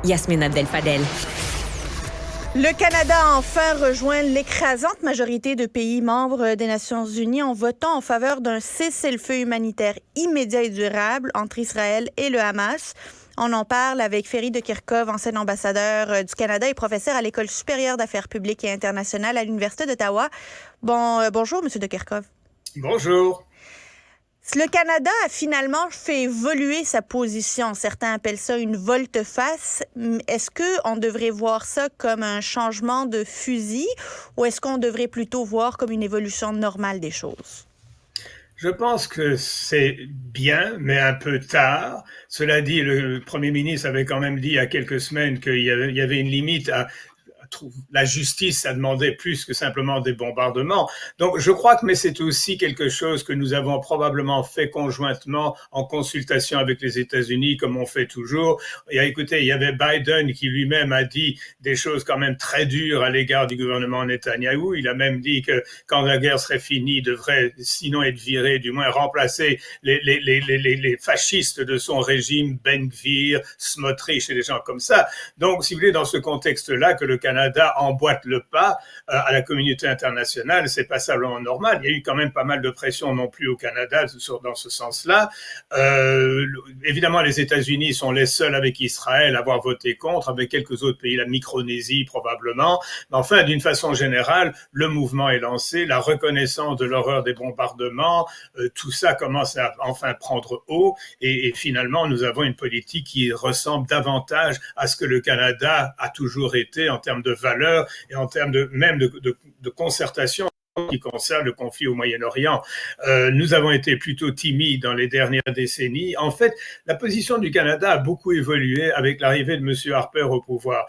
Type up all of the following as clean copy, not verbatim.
Yasmine Abdel-Fadel. Le Canada a enfin rejoint l'écrasante majorité de pays membres des Nations unies en votant en faveur d'un cessez-le-feu humanitaire immédiat et durable entre Israël et le Hamas. On en parle avec Ferry de Kerkhove, ancien ambassadeur du Canada et professeur à l'École supérieure d'affaires publiques et internationales à l'Université d'Ottawa. Bonjour, Monsieur de Kerkhove. Bonjour. Le Canada a finalement fait évoluer sa position. Certains appellent ça une volte-face. Est-ce qu'on devrait voir ça comme un changement de fusil ou est-ce qu'on devrait plutôt voir comme une évolution normale des choses? Je pense que c'est bien, mais un peu tard. Cela dit, le Premier ministre avait quand même dit il y a quelques semaines qu'il y avait une limite à la justice a demandé plus que simplement des bombardements. Donc, je crois mais c'est aussi quelque chose que nous avons probablement fait conjointement en consultation avec les États-Unis, comme on fait toujours. Et écoutez, il y avait Biden qui lui-même a dit des choses quand même très dures à l'égard du gouvernement Netanyahou. Il a même dit que quand la guerre serait finie, il devrait sinon être viré, du moins remplacer les fascistes de son régime, Ben Gvir, Smotrich et des gens comme ça. Donc, si vous voulez, dans ce contexte-là, que le Canada emboîte le pas à la communauté internationale, c'est passablement normal. Il y a eu quand même pas mal de pression non plus au Canada dans ce sens-là. Évidemment, les États-Unis sont les seuls avec Israël à avoir voté contre, avec quelques autres pays, la Micronésie probablement. Mais enfin, d'une façon générale, le mouvement est lancé, la reconnaissance de l'horreur des bombardements, tout ça commence à enfin prendre haut et finalement, nous avons une politique qui ressemble davantage à ce que le Canada a toujours été en termes de valeurs et en termes de concertation qui concerne le conflit au Moyen-Orient. Nous avons été plutôt timides dans les dernières décennies. En fait, la position du Canada a beaucoup évolué avec l'arrivée de M. Harper au pouvoir.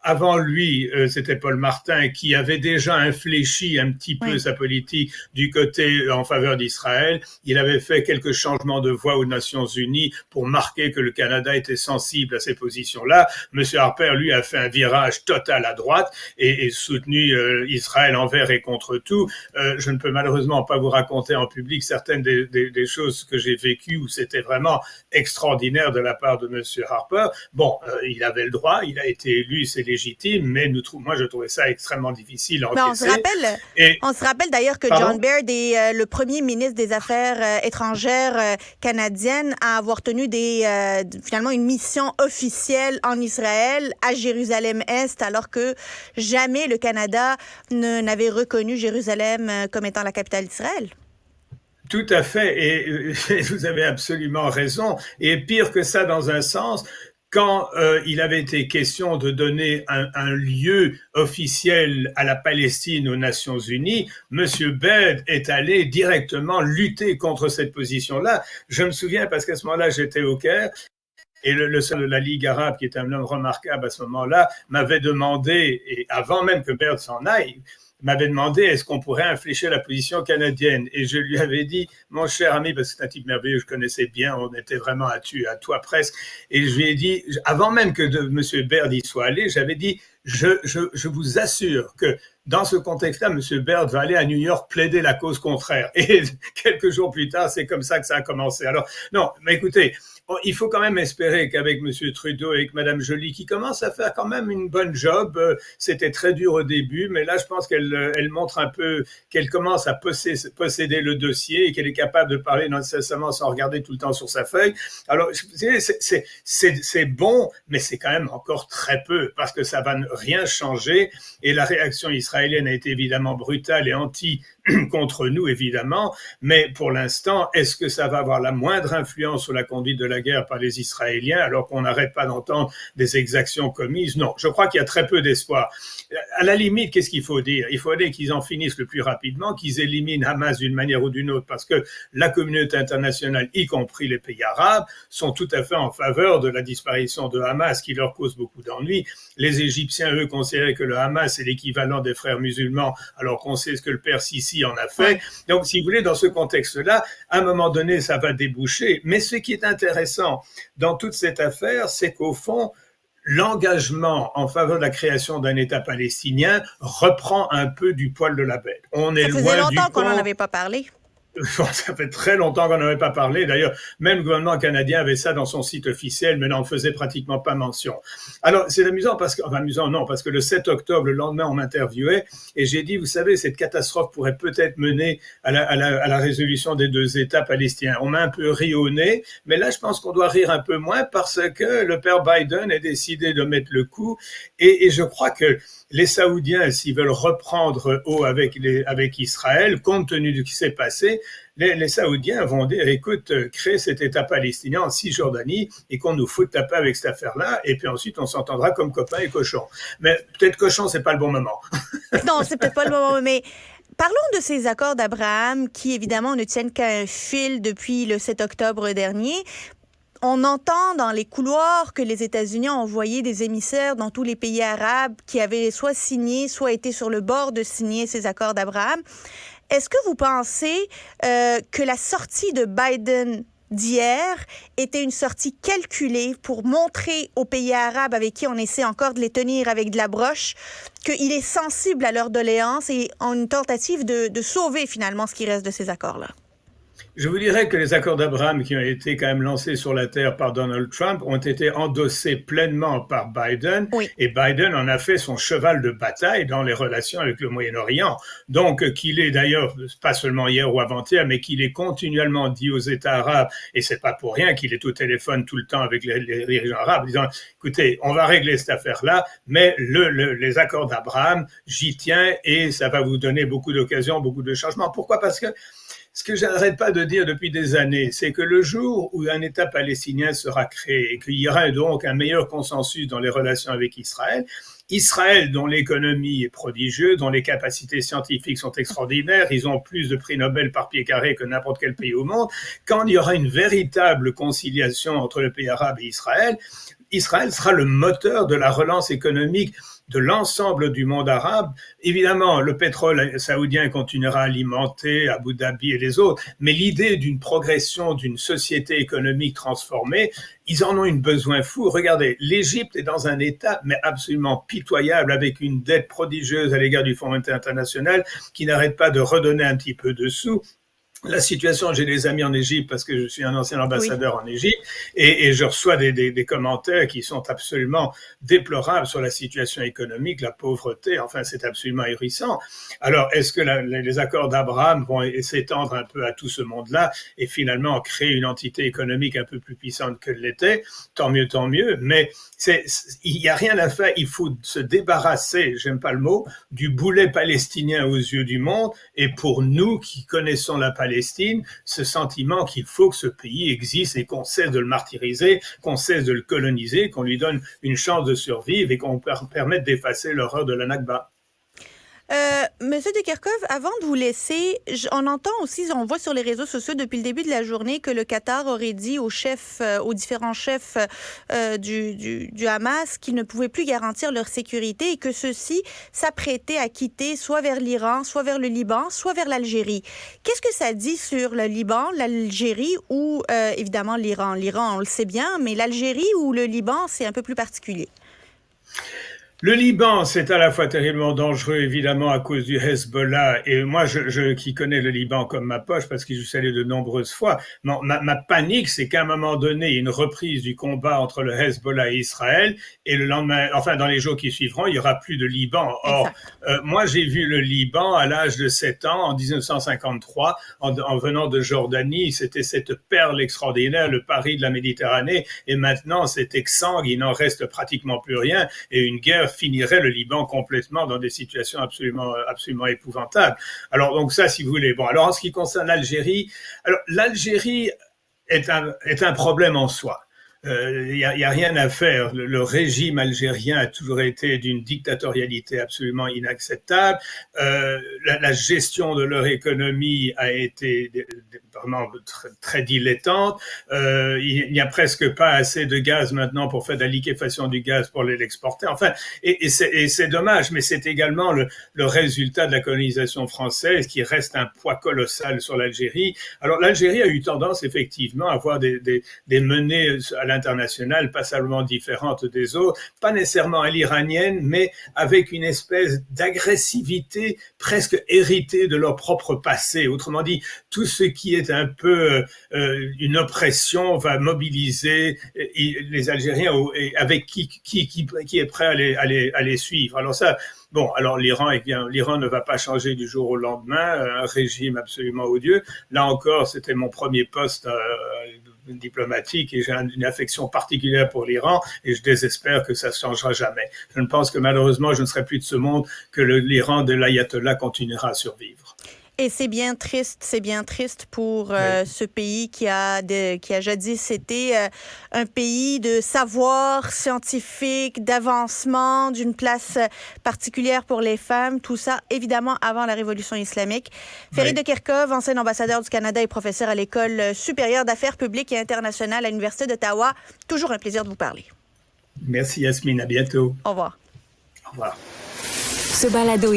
Avant lui, c'était Paul Martin qui avait déjà infléchi un petit peu sa politique du côté en faveur d'Israël. Il avait fait quelques changements de voix aux Nations Unies pour marquer que le Canada était sensible à ces positions-là. M. Harper, lui, a fait un virage total à droite et soutenu Israël envers et contre tout. Je ne peux malheureusement pas vous raconter en public certaines des choses que j'ai vécues où c'était vraiment extraordinaire de la part de M. Harper. Bon, il avait le droit, il a été élu, c'est légitime, mais moi je trouvais ça extrêmement difficile à encaisser. On se rappelle d'ailleurs que John Baird est le premier ministre des Affaires étrangères canadienne à avoir tenu finalement une mission officielle en Israël, à Jérusalem-Est, alors que jamais le Canada n'avait reconnu Jérusalem comme étant la capitale d'Israël. Tout à fait, et vous avez absolument raison. Et pire que ça, dans un sens, quand il avait été question de donner un lieu officiel à la Palestine aux Nations Unies, M. Baird est allé directement lutter contre cette position-là. Je me souviens parce qu'à ce moment-là, j'étais au Caire. Et le seul de la Ligue arabe, qui est un homme remarquable à ce moment-là, m'avait demandé, et avant même que Baird s'en aille, m'avait demandé est-ce qu'on pourrait infléchir la position canadienne. Et je lui avais dit, mon cher ami, parce que c'est un type merveilleux, je connaissais bien, on était vraiment à toi presque, et je lui ai dit, avant même que M. Baird y soit allé, j'avais dit, je vous assure que dans ce contexte-là, M. Baird va aller à New York plaider la cause contraire. Et quelques jours plus tard, c'est comme ça que ça a commencé. Alors, non, mais écoutez, il faut quand même espérer qu'avec M. Trudeau et avec Mme Joly, qui commence à faire quand même une bonne job, c'était très dur au début, mais là, je pense qu'elle montre un peu qu'elle commence à posséder le dossier et qu'elle est capable de parler nécessairement sans regarder tout le temps sur sa feuille. Alors, c'est bon, mais c'est quand même encore très peu, parce que ça va rien changer, et la réaction israélienne a été évidemment brutale et contre nous, évidemment, mais pour l'instant, est-ce que ça va avoir la moindre influence sur la conduite de la guerre par les Israéliens, alors qu'on n'arrête pas d'entendre des exactions commises? Non, je crois qu'il y a très peu d'espoir. À la limite, qu'est-ce qu'il faut dire? Il faut dire qu'ils en finissent le plus rapidement, qu'ils éliminent Hamas d'une manière ou d'une autre, parce que la communauté internationale, y compris les pays arabes, sont tout à fait en faveur de la disparition de Hamas, qui leur cause beaucoup d'ennuis. Les Égyptiens, eux, considéraient que le Hamas est l'équivalent des frères musulmans, alors qu'on sait ce que le père Sisi en a fait. Donc, si vous voulez, dans ce contexte-là, à un moment donné, ça va déboucher. Mais ce qui est intéressant dans toute cette affaire, c'est qu'au fond, l'engagement en faveur de la création d'un État palestinien reprend un peu du poil de la bête. Ça faisait longtemps qu'on n'en avait pas parlé. Ça fait très longtemps qu'on n'avait pas parlé. D'ailleurs, même le gouvernement canadien avait ça dans son site officiel, mais n'en faisait pratiquement pas mention. Alors, c'est amusant parce que, enfin, amusant non, parce que le 7 octobre, le lendemain, on m'interviewait et j'ai dit, vous savez, cette catastrophe pourrait peut-être mener à la résolution des deux États palestiniens. On m'a un peu ri au nez, mais là, je pense qu'on doit rire un peu moins parce que le père Biden a décidé de mettre le coup et je crois que les Saoudiens, s'ils veulent reprendre haut avec Israël, compte tenu de ce qui s'est passé, les Saoudiens vont dire, écoute, crée cet État palestinien en Cisjordanie et qu'on nous foute la paix avec cette affaire-là, et puis ensuite on s'entendra comme copains et cochons. Mais peut-être cochon, c'est pas le bon moment. Non, c'est peut-être pas le moment, mais parlons de ces accords d'Abraham qui, évidemment, ne tiennent qu'à un fil depuis le 7 octobre dernier. On entend dans les couloirs que les États-Unis ont envoyé des émissaires dans tous les pays arabes qui avaient soit signé, soit été sur le bord de signer ces accords d'Abraham. Est-ce que vous pensez que la sortie de Biden d'hier était une sortie calculée pour montrer aux pays arabes avec qui on essaie encore de les tenir avec de la broche qu'il est sensible à leurs doléances et en une tentative de sauver finalement ce qui reste de ces accords-là? Je vous dirais que les accords d'Abraham qui ont été quand même lancés sur la terre par Donald Trump ont été endossés pleinement par Biden. Oui. Et Biden en a fait son cheval de bataille dans les relations avec le Moyen-Orient. Donc, qu'il est d'ailleurs, pas seulement hier ou avant-hier, mais qu'il est continuellement dit aux États arabes, et c'est pas pour rien qu'il est au téléphone tout le temps avec les dirigeants arabes, disant, écoutez, on va régler cette affaire-là, mais les accords d'Abraham, j'y tiens et ça va vous donner beaucoup d'occasions, beaucoup de changements. Pourquoi? Parce que ce que j'arrête pas de dire depuis des années, c'est que le jour où un État palestinien sera créé et qu'il y aura donc un meilleur consensus dans les relations avec Israël, Israël, dont l'économie est prodigieuse, dont les capacités scientifiques sont extraordinaires, ils ont plus de prix Nobel par pied carré que n'importe quel pays au monde, quand il y aura une véritable conciliation entre le pays arabe et Israël, Israël sera le moteur de la relance économique de l'ensemble du monde arabe. Évidemment, le pétrole saoudien continuera à alimenter Abu Dhabi et les autres, mais l'idée d'une progression d'une société économique transformée, ils en ont un besoin fou. Regardez, l'Égypte est dans un état mais absolument pitoyable, avec une dette prodigieuse à l'égard du Fonds monétaire international qui n'arrête pas de redonner un petit peu de sous. La situation, j'ai des amis en Égypte parce que je suis un ancien ambassadeur en Égypte et je reçois des commentaires qui sont absolument déplorables sur la situation économique, la pauvreté, enfin c'est absolument ahurissant. Alors est-ce que les accords d'Abraham vont s'étendre un peu à tout ce monde-là et finalement créer une entité économique un peu plus puissante que l'était? Tant mieux, mais il n'y a rien à faire, il faut se débarrasser, j'aime pas le mot, du boulet palestinien aux yeux du monde et pour nous qui connaissons la Palestine, ce sentiment qu'il faut que ce pays existe et qu'on cesse de le martyriser, qu'on cesse de le coloniser, qu'on lui donne une chance de survivre et qu'on permette d'effacer l'horreur de la Nakba. Monsieur De Kerkhove, avant de vous laisser, on entend aussi, on voit sur les réseaux sociaux depuis le début de la journée que le Qatar aurait dit aux différents chefs du Hamas qu'ils ne pouvaient plus garantir leur sécurité et que ceux-ci s'apprêtaient à quitter soit vers l'Iran, soit vers le Liban, soit vers l'Algérie. Qu'est-ce que ça dit sur le Liban, l'Algérie ou évidemment l'Iran? L'Iran, on le sait bien, mais l'Algérie ou le Liban, c'est un peu plus particulier. Le Liban, c'est à la fois terriblement dangereux, évidemment, à cause du Hezbollah. Et moi, je qui connais le Liban comme ma poche, parce que je suis allé de nombreuses fois, ma panique, c'est qu'à un moment donné, il y a une reprise du combat entre le Hezbollah et Israël, et le lendemain, enfin, dans les jours qui suivront, il y aura plus de Liban. Or, moi, j'ai vu le Liban à l'âge de 7 ans, en 1953, en venant de Jordanie. C'était cette perle extraordinaire, le Paris de la Méditerranée, et maintenant, c'est exsangue, il n'en reste pratiquement plus rien, et une guerre finirait le Liban complètement dans des situations absolument épouvantables. Alors donc ça, si vous voulez. Bon, alors en ce qui concerne l'Algérie, alors l'Algérie est un problème en soi. Y a rien à faire. Le régime algérien a toujours été d'une dictatorialité absolument inacceptable. La gestion de leur économie a été vraiment très dilettante. Il n'y a presque pas assez de gaz maintenant pour faire de la liquéfaction du gaz pour l'exporter. Enfin, et c'est dommage, mais c'est également le résultat de la colonisation française qui reste un poids colossal sur l'Algérie. Alors l'Algérie a eu tendance effectivement à avoir des menées à l'international passablement différente des autres, pas nécessairement à l'iranienne, mais avec une espèce d'agressivité presque héritée de leur propre passé. Autrement dit, tout ce qui est un peu une oppression va mobiliser les Algériens avec qui est prêt à les suivre. Alors ça, bon, alors l'Iran ne va pas changer du jour au lendemain, un régime absolument odieux. Là encore, c'était mon premier poste diplomatique et j'ai une affection particulière pour l'Iran et je désespère que ça ne changera jamais. Je ne pense que malheureusement, je ne serai plus de ce monde, que l'Iran de l'ayatollah continuera à survivre. Et c'est bien triste pour ce pays qui a jadis été un pays de savoir scientifique, d'avancement, d'une place particulière pour les femmes, tout ça évidemment avant la Révolution islamique. Ferry de Kerkhove, ancien ambassadeur du Canada et professeur à l'École supérieure d'affaires publiques et internationales à l'Université d'Ottawa. Toujours un plaisir de vous parler. Merci Yasmine, à bientôt. Au revoir. Au revoir. Ce balado